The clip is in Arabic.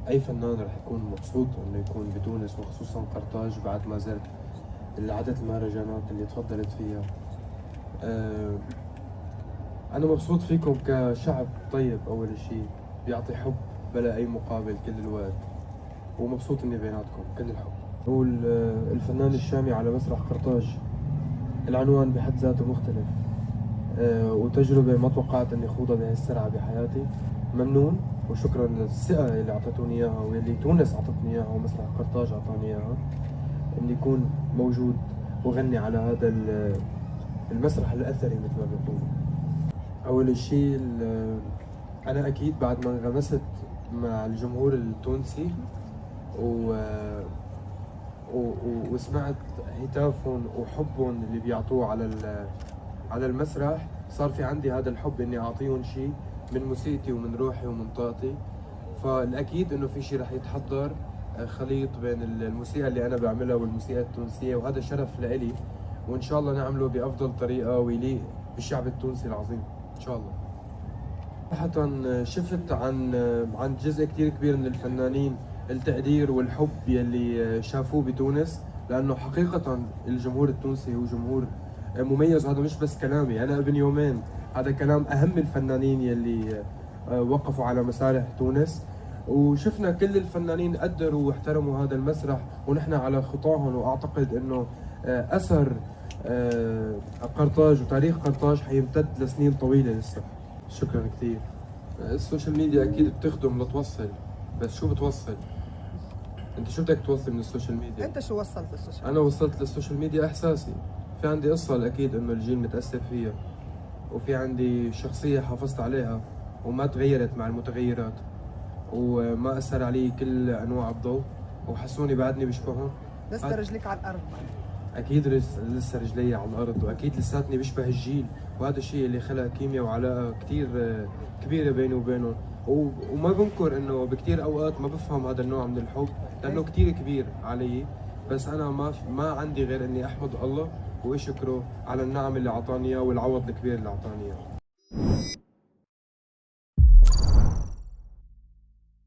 أي فنان رح يكون مبسوط إنه يكون بتونس، وخصوصا قرطاج بعد ما زرت عدد المهرجانات اللي تفضلت فيها. أنا مبسوط فيكم كشعب طيب، أول شيء بيعطي حب بلا أي مقابل كل الوقت، ومبسوط إني بيناتكم كل الحب. هو الفنان الشامي على مسرح قرطاج، العنوان بحد ذاته مختلف، وتجربة ما توقعت إني خوضها بهالسرعة بحياتي. ممنون وشكرا للثقة اللي أعطيتوني إياها، واللي تونس أعطتني إياها، ومسرح قرطاج أعطاني إياها، إني أكون موجود وغني على هذا المسرح الأثري مثل ما بيقولوا. أول شيء أنا أكيد بعد ما انغمست مع الجمهور التونسي وسمعت هتافهم وحبهم اللي بيعطوه على المسرح، صار في عندي هذا الحب اني اعطيهم شيء من موسيقتي ومن روحي ومن طاقتي. فالاكيد انه في شيء رح يتحضر، خليط بين الموسيقى اللي انا بعملها والموسيقى التونسيه، وهذا شرف لإلي، وان شاء الله نعمله بافضل طريقه ويليق بالشعب التونسي العظيم ان شاء الله. صراحة شفت عن جزء كثير كبير من الفنانين التقدير والحب يلي شافوه بتونس، لأنه حقيقة الجمهور التونسي هو جمهور مميز. وهذا مش بس كلامي، أنا ابن يومين، هذا كلام أهم الفنانين يلي وقفوا على مسارح تونس، وشفنا كل الفنانين قدروا واحترموا هذا المسرح ونحن على خطاهم. وأعتقد أنه أثر قرطاج وتاريخ قرطاج حيمتد لسنين طويلة لسه. شكرا كثير. السوشيال ميديا اكيد بتخدم لتوصل، بس شو بتوصل؟ انت شو بدك توصل من السوشيال ميديا؟ انت شو وصلت للسوشيال ميديا؟ انا وصلت للسوشيال ميديا احساسي، في عندي قصة اكيد انه الجيل متأثر فيها، وفي عندي شخصية حافظت عليها وما تغيرت مع المتغيرات، وما اثر علي كل انواع الضوء، وحسوني بعدني بشبههم. لسه رجليك على الارض. اكيد لسه رجلي على الارض، واكيد لساتني بشبه الجيل، وهذا الشيء اللي خلق كيمياء وعلاقه كثير كبيره بيني وبينهم. وما بنكر انه بكثير اوقات ما بفهم هذا النوع من الحب لانه كثير كبير علي، بس انا ما عندي غير اني احمد الله واشكره على النعم اللي اعطاني اياه والعوض الكبير اللي اعطاني اياه.